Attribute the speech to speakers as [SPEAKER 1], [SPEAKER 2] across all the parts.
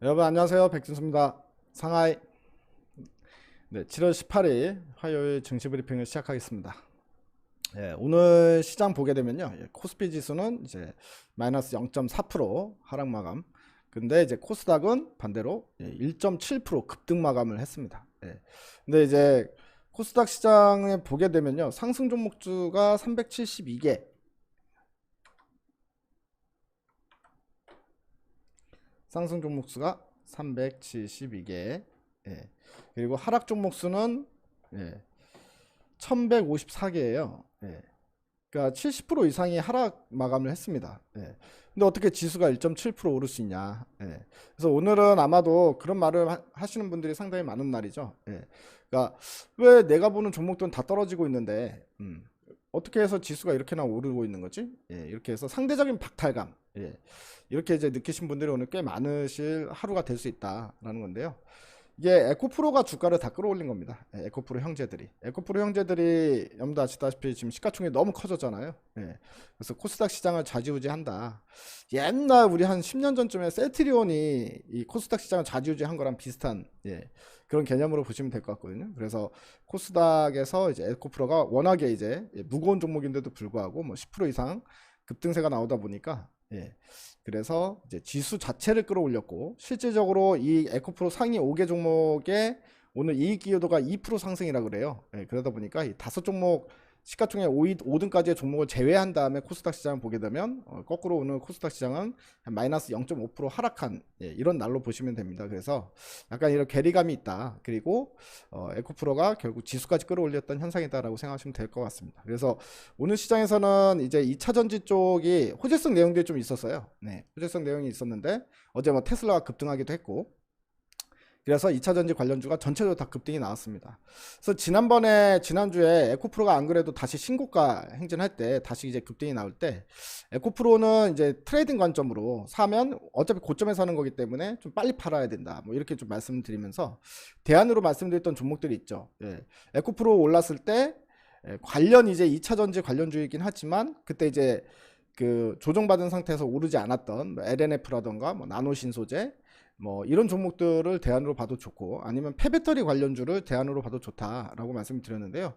[SPEAKER 1] 여러분 안녕하세요. 백준수입니다. 상하이 7월 18일 화요일 증시 브리핑을 시작하겠습니다. 오늘 시장 보게 되면요. 코스피 지수는 이제 마이너스 0.4% 하락 마감. 근데 이제 코스닥은 반대로 1.7% 급등 마감을 했습니다. 근데 이제 코스닥 시장에 보게 되면요. 상승 종목주가 372개, 상승 종목수가 372개, 그리고 하락 종목수는 1154개예요. 그러니까 70% 이상이 하락 마감을 했습니다. 근데 어떻게 지수가 1.7% 오를 수 있냐. 그래서 오늘은 아마도 그런 말을 하시는 분들이 상당히 많은 날이죠. 그러니까 왜 내가 보는 종목들은 다 떨어지고 있는데 어떻게 해서 지수가 이렇게나 오르고 있는 거지? 이렇게 해서 상대적인 박탈감, 이렇게 이제 느끼신 분들이 오늘 꽤 많으실 하루가 될 수 있다라는 건데요. 이게 에코프로가 주가를 다 끌어올린 겁니다. 에코프로 형제들이. 에코프로 형제들이 여러분도 아시다시피 지금 시가총액이 너무 커졌잖아요. 그래서 코스닥 시장을 좌지우지한다. 옛날 우리 한 10년 전쯤에 셀트리온이 이 코스닥 시장을 좌지우지한 거랑 비슷한 그런 개념으로 보시면 될 것 같거든요. 그래서 코스닥에서 이제 에코프로가 워낙에 이제 무거운 종목인데도 불구하고 뭐 10% 이상 급등세가 나오다 보니까 그래서 이제 지수 자체를 끌어올렸고 실질적으로 이 에코프로 상위 5개 종목의 오늘 이익 기여도가 2% 상승이라 그래요. 그러다 보니까 이 5종목 시가총액 5등까지의 종목을 제외한 다음에 코스닥 시장을 보게 되면 거꾸로 오늘 코스닥 시장은 마이너스 0.5% 하락한 이런 날로 보시면 됩니다. 그래서 약간 이런 괴리감이 있다. 그리고 에코프로가 결국 지수까지 끌어올렸던 현상이다라고 생각하시면 될 것 같습니다. 그래서 오늘 시장에서는 이제 2차전지 쪽이 호재성 내용들이 좀 있었어요. 호재성 내용이 있었는데 어제 뭐 테슬라가 급등하기도 했고, 그래서 2차전지 관련주가 전체적으로 다 급등이 나왔습니다. 그래서 지난주에 에코프로가 안 그래도 다시 신고가 행진할 때, 다시 이제 급등이 나올 때, 에코프로는 이제 트레이딩 관점으로 사면 어차피 고점에 사는 거기 때문에 좀 빨리 팔아야 된다. 뭐 이렇게 좀 말씀드리면서 대안으로 말씀드렸던 종목들이 있죠. 에코프로 올랐을 때 관련 이제 2차전지 관련주이긴 하지만 그때 이제 그 조정받은 상태에서 오르지 않았던 뭐 LNF라던가 뭐 나노신소재 뭐 이런 종목들을 대안으로 봐도 좋고, 아니면 폐배터리 관련주를 대안으로 봐도 좋다라고 말씀드렸는데요.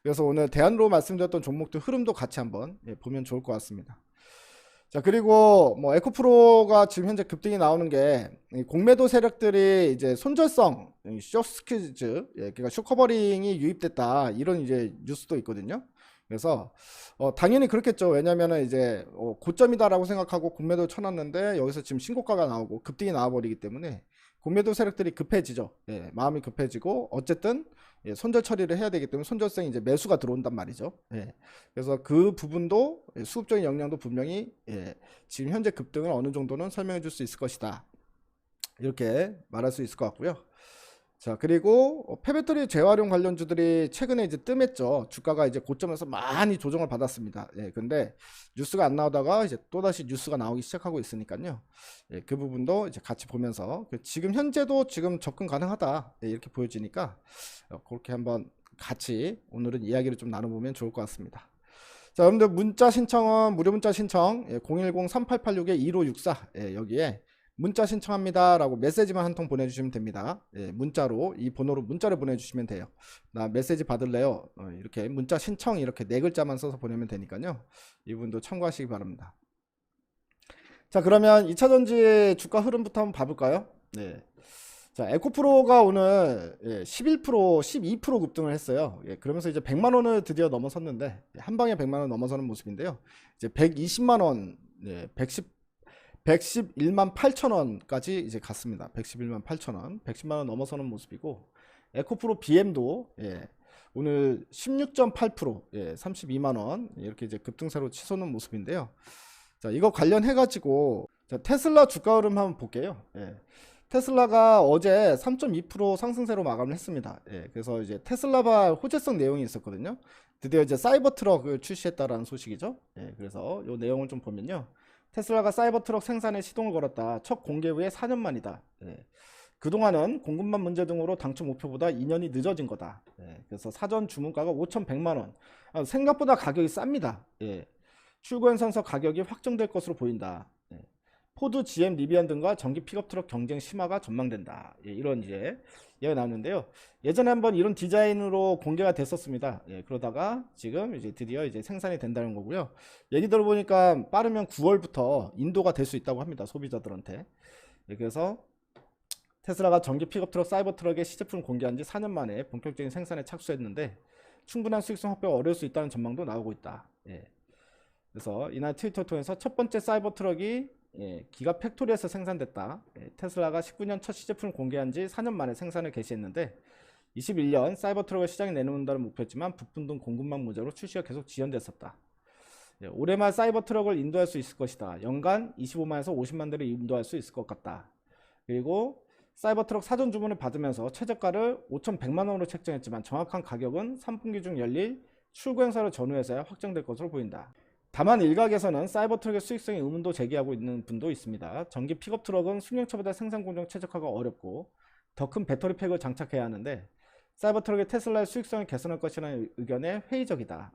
[SPEAKER 1] 그래서 오늘 대안으로 말씀드렸던 종목들 흐름도 같이 한번 보면 좋을 것 같습니다. 자, 그리고 뭐 에코프로가 지금 현재 급등이 나오는 게 공매도 세력들이 이제 손절성 쇼스퀴즈, 그러니까 쇼커버링이 유입됐다, 이런 이제 뉴스도 있거든요. 그래서 당연히 그렇겠죠. 왜냐면은 이제 고점이다라고 생각하고 공매도 쳐놨는데 여기서 지금 신고가가 나오고 급등이 나와버리기 때문에 공매도 세력들이 급해지죠. 마음이 급해지고 어쨌든 손절 처리를 해야 되기 때문에 손절성이 이제 매수가 들어온단 말이죠. 그래서 그 부분도 수급적인 영향도 분명히 지금 현재 급등을 어느 정도는 설명해 줄 수 있을 것이다, 이렇게 말할 수 있을 것 같고요. 자, 그리고 폐배터리 재활용 관련주들이 최근에 이제 뜸했죠. 주가가 이제 고점에서 많이 조정을 받았습니다. 근데 뉴스가 안 나오다가 이제 또다시 뉴스가 나오기 시작하고 있으니까요. 그 부분도 이제 같이 보면서 지금 현재도 지금 접근 가능하다, 이렇게 보여지니까 그렇게 한번 같이 오늘은 이야기를 좀 나눠보면 좋을 것 같습니다. 자, 여러분들 문자 신청은 무료 문자 신청 010-3886-2564, 여기에 문자 신청합니다 라고 메시지만 한 통 보내주시면 됩니다. 문자로 이 번호로 문자를 보내주시면 돼요. 나 메시지 받을래요, 이렇게 문자 신청 이렇게 4글자만 써서 보내면 되니까요. 이분도 참고하시기 바랍니다. 자, 그러면 2차전지 주가 흐름부터 한번 봐볼까요? 자, 에코프로가 오늘 11%, 12% 급등을 했어요. 그러면서 이제 100만원을 드디어 넘어섰는데, 한 방에 100만원 넘어서는 모습인데요. 이제 120만원, 111만 8천원까지 이제 갔습니다. 111만 8천원, 110만원 넘어서는 모습이고, 에코프로 BM도 오늘 16.8%, 32만원 이렇게 이제 급등세로 치솟는 모습인데요. 자, 이거 관련해 가지고 테슬라 주가 흐름 한번 볼게요. 테슬라가 어제 3.2% 상승세로 마감을 했습니다. 그래서 이제 테슬라발 호재성 내용이 있었거든요. 드디어 이제 사이버 트럭을 출시했다라는 소식이죠. 그래서 이 내용을 좀 보면요. 테슬라가 사이버 트럭 생산에 시동을 걸었다. 첫 공개 후에 4년 만이다. 그동안은 공급망 문제 등으로 당초 목표보다 2년이 늦어진 거다. 그래서 사전 주문가가 5,100만원. 생각보다 가격이 쌉니다. 출고 현상서 가격이 확정될 것으로 보인다. 포드, GM, 리비안 등과 전기 픽업 트럭 경쟁 심화가 전망된다. 예, 이런 이제 이야기가 나왔는데요. 예전에 한번 이런 디자인으로 공개가 됐었습니다. 예, 그러다가 지금 이제 드디어 이제 생산이 된다는 거고요. 얘기 들어보니까 빠르면 9월부터 인도가 될 수 있다고 합니다. 소비자들한테. 예, 그래서 테슬라가 전기 픽업 트럭 사이버 트럭의 시제품을 공개한 지 4년 만에 본격적인 생산에 착수했는데 충분한 수익성 확보가 어려울 수 있다는 전망도 나오고 있다. 예. 그래서 이날 트위터를 통해서 첫 번째 사이버 트럭이 기가 팩토리에서 생산됐다. 테슬라가 19년 첫 시제품을 공개한 지 4년 만에 생산을 개시했는데 21년 사이버 트럭을 시장에 내놓는다는 목표였지만 부품 등 공급망 문제로 출시가 계속 지연됐었다. 올해 말 사이버 트럭을 인도할 수 있을 것이다. 연간 25만에서 50만 대를 인도할 수 있을 것 같다. 그리고 사이버 트럭 사전 주문을 받으면서 최저가를 5,100만 원으로 책정했지만 정확한 가격은 3분기 중 열릴 출고 행사를 전후해서야 확정될 것으로 보인다. 다만 일각에서는 사이버 트럭의 수익성에 의문도 제기하고 있는 분도 있습니다. 전기 픽업 트럭은 승용차보다 생산 공정 최적화가 어렵고 더 큰 배터리 팩을 장착해야 하는데 사이버 트럭의 테슬라의 수익성을 개선할 것이라는 의견에 회의적이다.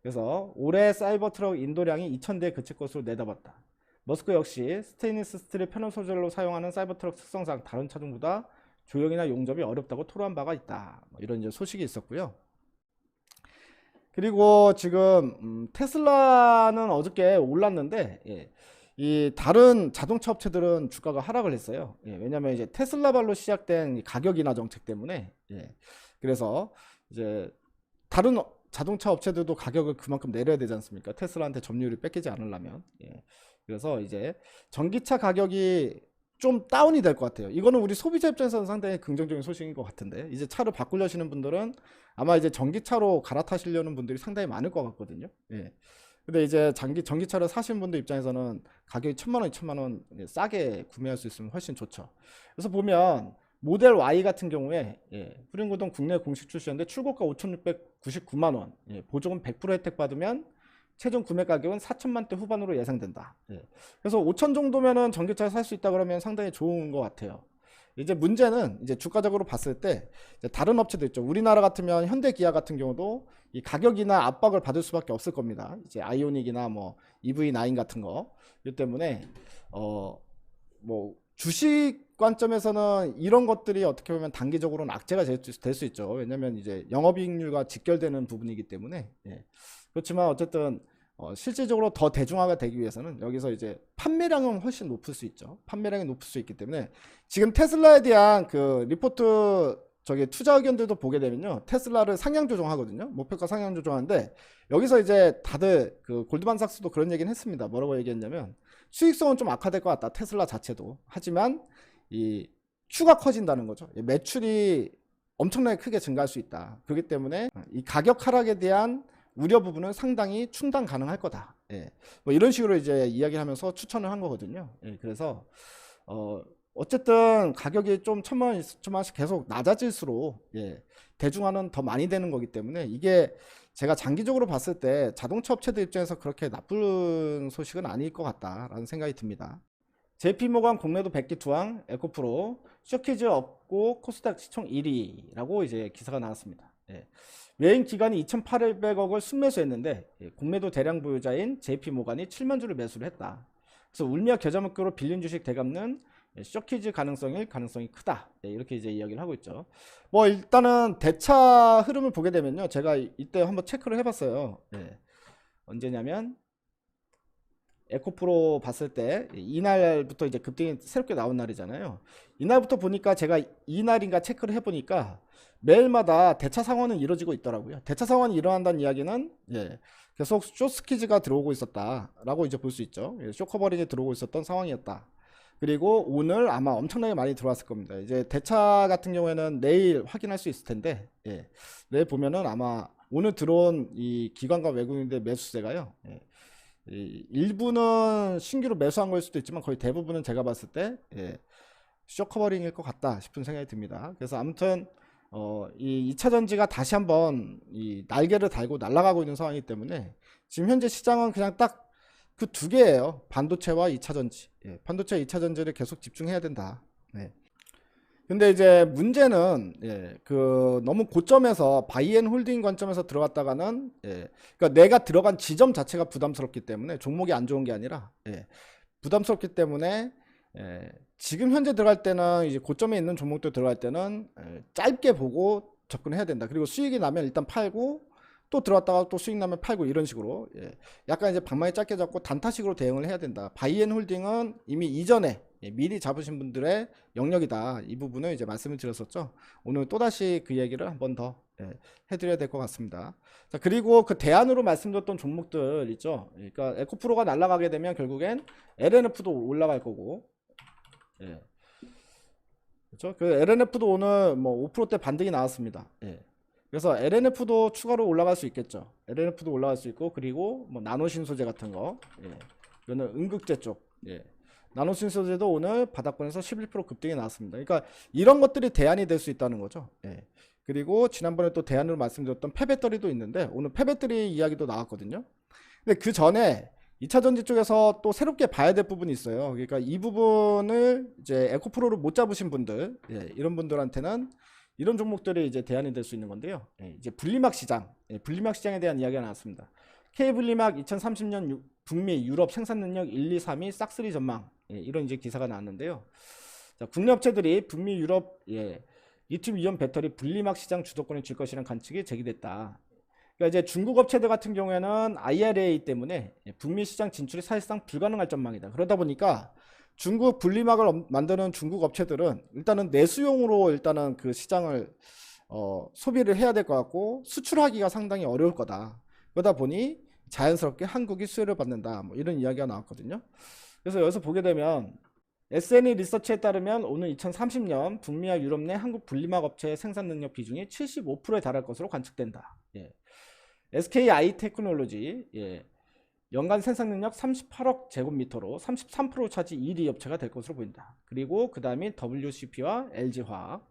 [SPEAKER 1] 그래서 올해 사이버 트럭 인도량이 2,000대에 그칠 것으로 내다봤다. 머스크 역시 스테인리스 스틸의 편원 소재로 사용하는 사이버 트럭 특성상 다른 차종보다 조형이나 용접이 어렵다고 토로한 바가 있다. 이런 이제 소식이 있었고요. 그리고 지금 테슬라는 어저께 올랐는데 이 다른 자동차 업체들은 주가가 하락을 했어요. 왜냐하면 이제 테슬라발로 시작된 가격 인하 정책 때문에 그래서 이제 다른 자동차 업체들도 가격을 그만큼 내려야 되지 않습니까? 테슬라한테 점유율을 뺏기지 않으려면. 그래서 이제 전기차 가격이 좀 다운이 될 것 같아요. 이거는 우리 소비자 입장에서는 상당히 긍정적인 소식인 것 같은데 이제 차를 바꾸려시는 분들은 아마 이제 전기차로 갈아타시려는 분들이 상당히 많을 것 같거든요. 근데 이제 전기차를 사시는 분들 입장에서는 가격이 1,000만 원, 2,000만 원 싸게 구매할 수 있으면 훨씬 좋죠. 그래서 보면 모델 Y 같은 경우에 후륜구동 국내 공식 출시였는데 출고가 5,699만 원, 보조금 100% 혜택 받으면 최종 구매 가격은 4천만 대 후반으로 예상된다. 그래서 5천 정도면은 전기차를 살 수 있다 그러면 상당히 좋은 것 같아요. 이제 문제는 이제 주가적으로 봤을 때 다른 업체도 있죠. 우리나라 같으면 현대 기아 같은 경우도 이 가격이나 압박을 받을 수밖에 없을 겁니다. 이제 아이오닉이나 뭐 EV9 같은 거. 이 때문에 뭐 주식 관점에서는 이런 것들이 어떻게 보면 단기적으로는 악재가 될 수 있죠. 왜냐면 이제 영업이익률과 직결되는 부분이기 때문에. 그렇지만 어쨌든 실질적으로 더 대중화가 되기 위해서는 여기서 이제 판매량은 훨씬 높을 수 있죠. 판매량이 높을 수 있기 때문에 지금 테슬라에 대한 그 리포트 투자 의견들도 보게 되면요. 테슬라를 상향 조정하거든요. 목표가 상향 조정하는데 여기서 이제 다들 그 골드만삭스도 그런 얘기는 했습니다. 뭐라고 얘기했냐면 수익성은 좀 악화될 것 같다. 테슬라 자체도. 하지만 이 추가 커진다는 거죠. 매출이 엄청나게 크게 증가할 수 있다. 그렇기 때문에 이 가격 하락에 대한 우려 부분은 상당히 충당 가능할 거다. 뭐 이런 식으로 이제 이야기를 하면서 추천을 한 거거든요. 그래서 어쨌든 가격이 좀 1,000만 원, 2,000만 원씩 계속 낮아질수록 대중화는 더 많이 되는 거기 때문에 이게 제가 장기적으로 봤을 때 자동차 업체들 입장에서 그렇게 나쁜 소식은 아닐 것 같다라는 생각이 듭니다. JP모간 공매도 100기 투항, 에코프로, 쇼키즈 업고 코스닥 시총 1위라고 이제 기사가 나왔습니다. 외인 기관이 2,800억을 순매수했는데 공매도 대량 보유자인 JP모간이 7만 주를 매수를 했다. 그래서 울며 겨자 먹기로 빌린 주식 되갚는 쇼키즈 가능성이 크다. 이렇게 이제 이야기를 하고 있죠. 뭐 일단은 대차 흐름을 보게 되면요, 제가 이때 한번 체크를 해봤어요. 언제냐면 에코프로 봤을 때 이날부터 이제 급등이 새롭게 나온 날이잖아요. 이날부터 보니까 제가 이날인가 체크를 해보니까 매일마다 대차 상환은 이루어지고 있더라고요. 대차 상환이 일어난다는 이야기는 계속 쇼스키즈가 들어오고 있었다라고 이제 볼 수 있죠. 쇼커버링이 들어오고 있었던 상황이었다. 그리고 오늘 아마 엄청나게 많이 들어왔을 겁니다. 이제 대차 같은 경우에는 내일 확인할 수 있을 텐데 내일 보면은 아마 오늘 들어온 이 기관과 외국인들 매수세가요. 일부는 신규로 매수한 걸 수도 있지만 거의 대부분은 제가 봤을 때 쇼커버링일 것 같다 싶은 생각이 듭니다. 그래서 아무튼 이 2차 전지가 다시 한번 이 날개를 달고 날아가고 있는 상황이기 때문에 지금 현재 시장은 그냥 딱 그 두 개예요. 반도체와 2차 전지. 반도체 2차 전지를 계속 집중해야 된다. 근데 이제 문제는 그 너무 고점에서 바이앤홀딩 관점에서 들어갔다가는 그러니까 내가 들어간 지점 자체가 부담스럽기 때문에 종목이 안 좋은 게 아니라 부담스럽기 때문에 지금 현재 들어갈 때는 이제 고점에 있는 종목들 들어갈 때는 짧게 보고 접근해야 된다. 그리고 수익이 나면 일단 팔고 또 들어왔다가 또 수익 나면 팔고 이런 식으로 약간 이제 방망이 짧게 잡고 단타식으로 대응을 해야 된다. 바이앤홀딩은 이미 이전에 미리 잡으신 분들의 영역이다. 이 부분을 이제 말씀을 드렸었죠. 오늘 또다시 그 얘기를 한 번 더 해드려야 될 것 같습니다. 자, 그리고 그 대안으로 말씀드렸던 종목들 있죠. 그러니까 에코프로가 날아가게 되면 결국엔 LNF도 올라갈 거고, 그렇죠? 그 LNF도 오늘 뭐 5%대 반등이 나왔습니다. 그래서 LNF도 추가로 올라갈 수 있겠죠. LNF도 올라갈 수 있고, 그리고 뭐 나노신소재 같은 거, 이거는 음극재 쪽, 나노신소재도 오늘 바닥권에서 11% 급등이 나왔습니다. 그러니까 이런 것들이 대안이 될 수 있다는 거죠. 그리고 지난번에 또 대안으로 말씀드렸던 폐배터리도 있는데 오늘 폐배터리 이야기도 나왔거든요. 근데 그 전에 2차전지 쪽에서 또 새롭게 봐야 될 부분이 있어요. 그러니까 이 부분을 이제 에코프로를 못 잡으신 분들, 이런 분들한테는 이런 종목들이 이제 대안이 될 수 있는 건데요. 이제 분리막 시장, 분리막 시장에 대한 이야기가 나왔습니다. K분리막 2030년 북미 유럽 생산 능력 1, 2, 3위 싹쓸이 전망, 이런 이제 기사가 나왔는데요. 자, 국내 업체들이 북미 유럽 리튬이온 배터리 분리막 시장 주도권을 줄 것이라는 관측이 제기됐다. 그러니까 이제 중국 업체들 같은 경우에는 IRA 때문에 북미 시장 진출이 사실상 불가능할 전망이다. 그러다 보니까 중국 분리막을 만드는 중국 업체들은 일단은 내수용으로 일단은 그 시장을 소비를 해야 될 것 같고 수출하기가 상당히 어려울 거다. 그러다 보니 자연스럽게 한국이 수혜를 받는다. 뭐 이런 이야기가 나왔거든요. 그래서 여기서 보게 되면 SNE 리서치에 따르면 오늘 2030년 북미와 유럽 내 한국 분리막 업체의 생산 능력 비중이 75%에 달할 것으로 관측된다. SKI 테크놀로지 연간 생산 능력 38억 제곱미터로 33% 차지 1위 업체가 될 것으로 보인다. 그리고 그 다음이 WCP와 LG화학.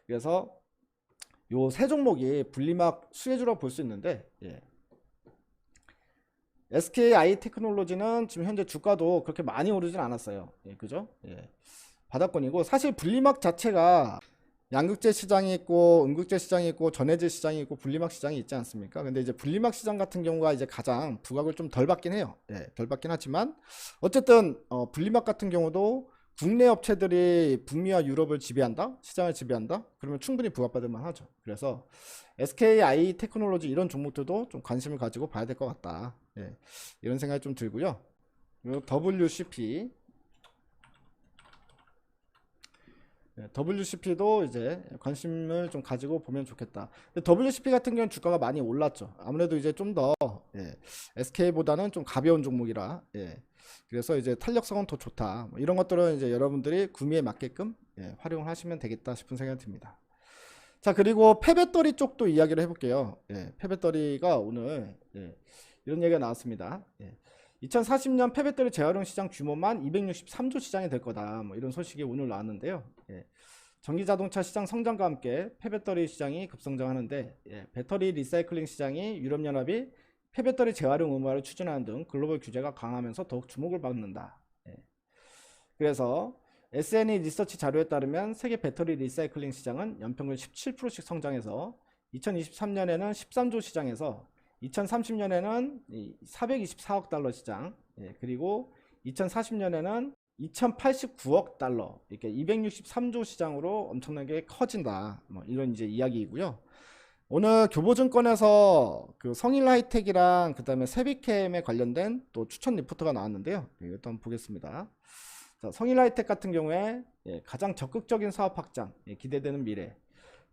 [SPEAKER 1] 그래서 요 세 종목이 분리막 수혜주라고 볼 수 있는데 SKI 테크놀로지는 지금 현재 주가도 그렇게 많이 오르진 않았어요. 그죠? 바닥권이고 사실 분리막 자체가 양극재 시장이 있고 음극재 시장이 있고 전해질 시장이 있고 분리막 시장이 있지 않습니까? 근데 이제 분리막 시장 같은 경우가 이제 가장 부각을 좀 덜 받긴 해요. 덜 받긴 하지만 어쨌든 분리막 같은 경우도 국내 업체들이 북미와 유럽을 지배한다? 시장을 지배한다? 그러면 충분히 부각받을 만하죠. 그래서 SKI 테크놀로지 이런 종목들도 좀 관심을 가지고 봐야 될 것 같다. 이런 생각이 좀 들고요. 그리고 WCP WCP도 이제 관심을 좀 가지고 보면 좋겠다. 근데 WCP 같은 경우는 주가가 많이 올랐죠. 아무래도 이제 좀 더 SK보다는 좀 가벼운 종목이라 그래서 이제 탄력성은 더 좋다. 뭐 이런 것들은 이제 여러분들이 구매에 맞게끔 활용하시면 되겠다 싶은 생각이 듭니다. 자, 그리고 폐배터리 쪽도 이야기를 해볼게요. 폐배터리가 오늘 이런 얘기가 나왔습니다. 2040년 폐배터리 재활용 시장 규모만 263조 시장이 될 거다. 뭐 이런 소식이 오늘 나왔는데요. 전기자동차 시장 성장과 함께 폐배터리 시장이 급성장하는데 배터리 리사이클링 시장이 유럽연합이 폐배터리 재활용 의무화를 추진하는 등 글로벌 규제가 강하면서 더욱 주목을 받는다. 그래서 SNE 리서치 자료에 따르면 세계 배터리 리사이클링 시장은 연평균 17%씩 성장해서 2023년에는 13조 시장에서 2030년에는 424억 달러 시장, 그리고 2040년에는 2089억 달러, 이렇게 263조 시장으로 엄청나게 커진다. 뭐 이런 이제 이야기이고요. 오늘 교보증권에서 그 성일하이텍이랑 그 다음에 세비캠에 관련된 또 추천 리포트가 나왔는데요. 이것도 한번 보겠습니다. 자, 성일하이텍 같은 경우에 가장 적극적인 사업 확장, 기대되는 미래,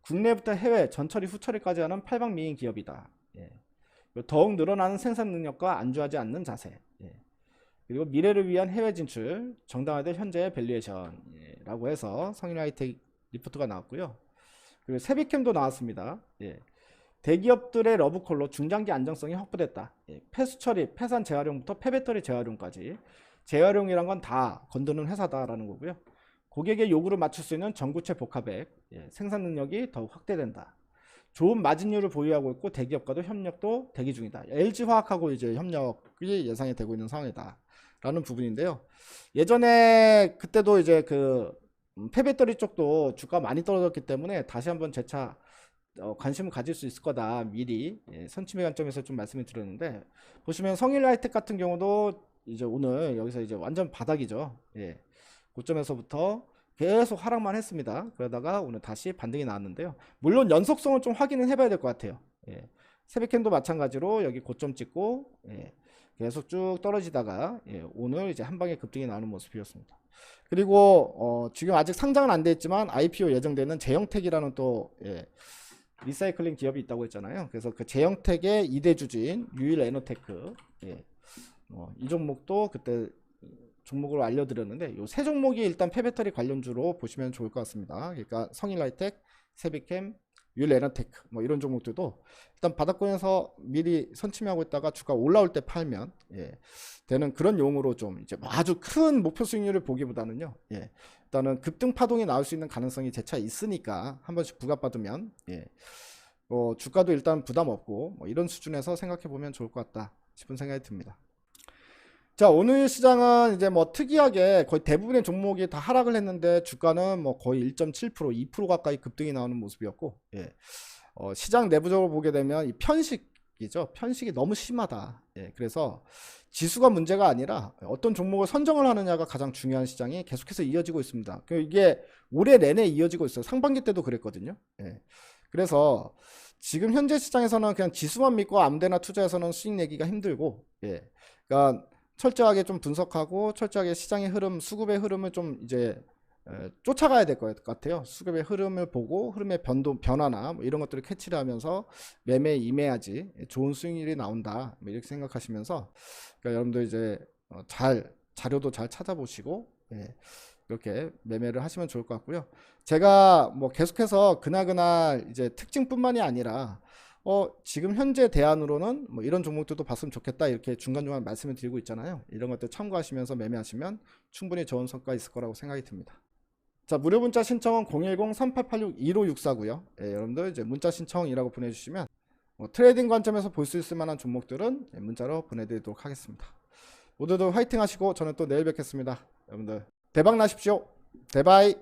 [SPEAKER 1] 국내부터 해외 전처리 후처리까지 하는 팔방미인 기업이다. 더욱 늘어나는 생산 능력과 안주하지 않는 자세, 그리고 미래를 위한 해외 진출, 정당화된 현재의 밸류에이션이라고 해서 성일하이텍 리포트가 나왔고요. 그리고 세비캠도 나왔습니다. 대기업들의 러브콜로 중장기 안정성이 확보됐다. 폐수 처리, 폐산 재활용부터 폐배터리 재활용까지 재활용이란 건 다 건드는 회사다라는 거고요. 고객의 요구를 맞출 수 있는 전구체 복합액, 생산 능력이 더욱 확대된다. 좋은 마진율을 보유하고 있고 대기업과도 협력도 대기 중이다. LG화학하고 이제 협력이 예상이 되고 있는 상황이다라는 부분인데요. 예전에 그때도 이제 그 폐배터리 쪽도 주가 많이 떨어졌기 때문에 다시 한번 재차 관심을 가질 수 있을 거다. 미리 선침의 관점에서 좀 말씀을 드렸는데 보시면 성일하이텍 같은 경우도 이제 오늘 여기서 이제 완전 바닥이죠. 예. 고점에서부터 계속 하락만 했습니다. 그러다가 오늘 다시 반등이 나왔는데요. 물론 연속성을 좀 확인은 해봐야 될 것 같아요. 예. 새벽캔도 마찬가지로 여기 고점 찍고 예. 계속 쭉 떨어지다가 예. 오늘 이제 한 방에 급등이 나오는 모습이었습니다. 그리고 지금 아직 상장은 안 돼 있지만 IPO 예정되는 제형택이라는 또 예. 리사이클링 기업이 있다고 했잖아요. 그래서 그 제형택의 2대 주주인 유일에너테크 예. 이 종목도 그때 종목으로 알려드렸는데 요 세 종목이 일단 폐배터리 관련주로 보시면 좋을 것 같습니다. 그러니까 성일라이텍, 세비캠, 유일에너테크 뭐 이런 종목들도 일단 바닥권에서 미리 선침하고 있다가 주가 올라올 때 팔면 예, 되는 그런 용으로 좀 이제 아주 큰 목표 수익률을 보기보다는요. 예, 일단은 급등 파동이 나올 수 있는 가능성이 재차 있으니까 한 번씩 부각받으면 예, 주가도 일단 부담 없고 뭐 이런 수준에서 생각해 보면 좋을 것 같다 싶은 생각이 듭니다. 자, 오늘 시장은 이제 뭐 특이하게 거의 대부분의 종목이 다 하락을 했는데 주가는 뭐 거의 1.7%, 2% 가까이 급등이 나오는 모습이었고, 예. 시장 내부적으로 보게 되면 이 편식이죠. 편식이 너무 심하다. 예. 그래서 지수가 문제가 아니라 어떤 종목을 선정을 하느냐가 가장 중요한 시장이 계속해서 이어지고 있습니다. 이게 올해 내내 이어지고 있어요. 상반기 때도 그랬거든요. 예. 그래서 지금 현재 시장에서는 그냥 지수만 믿고 아무데나 투자해서는 수익 내기가 힘들고, 예. 그러니까 철저하게 좀 분석하고 철저하게 시장의 흐름, 수급의 흐름을 좀 이제 쫓아가야 될 것 같아요. 수급의 흐름을 보고 흐름의 변화나 뭐 이런 것들을 캐치를 하면서 매매에 임해야지 좋은 수익률이 나온다. 뭐 이렇게 생각하시면서 그러니까 여러분들 이제 자료도 잘 찾아보시고 예, 이렇게 매매를 하시면 좋을 것 같고요. 제가 뭐 계속해서 그날 이제 특징뿐만이 아니라 지금 현재 대안으로는 뭐 이런 종목들도 봤으면 좋겠다 이렇게 중간중간 말씀을 드리고 있잖아요. 이런 것들 참고하시면서 매매하시면 충분히 좋은 성과 있을 거라고 생각이 듭니다. 자, 무료 문자 신청은 010-3886-1564고요. 예, 여러분들 이제 문자 신청이라고 보내주시면 트레이딩 관점에서 볼 수 있을 만한 종목들은 문자로 보내드리도록 하겠습니다. 모두들 화이팅 하시고 저는 또 내일 뵙겠습니다. 여러분들 대박 나십시오. 대바이.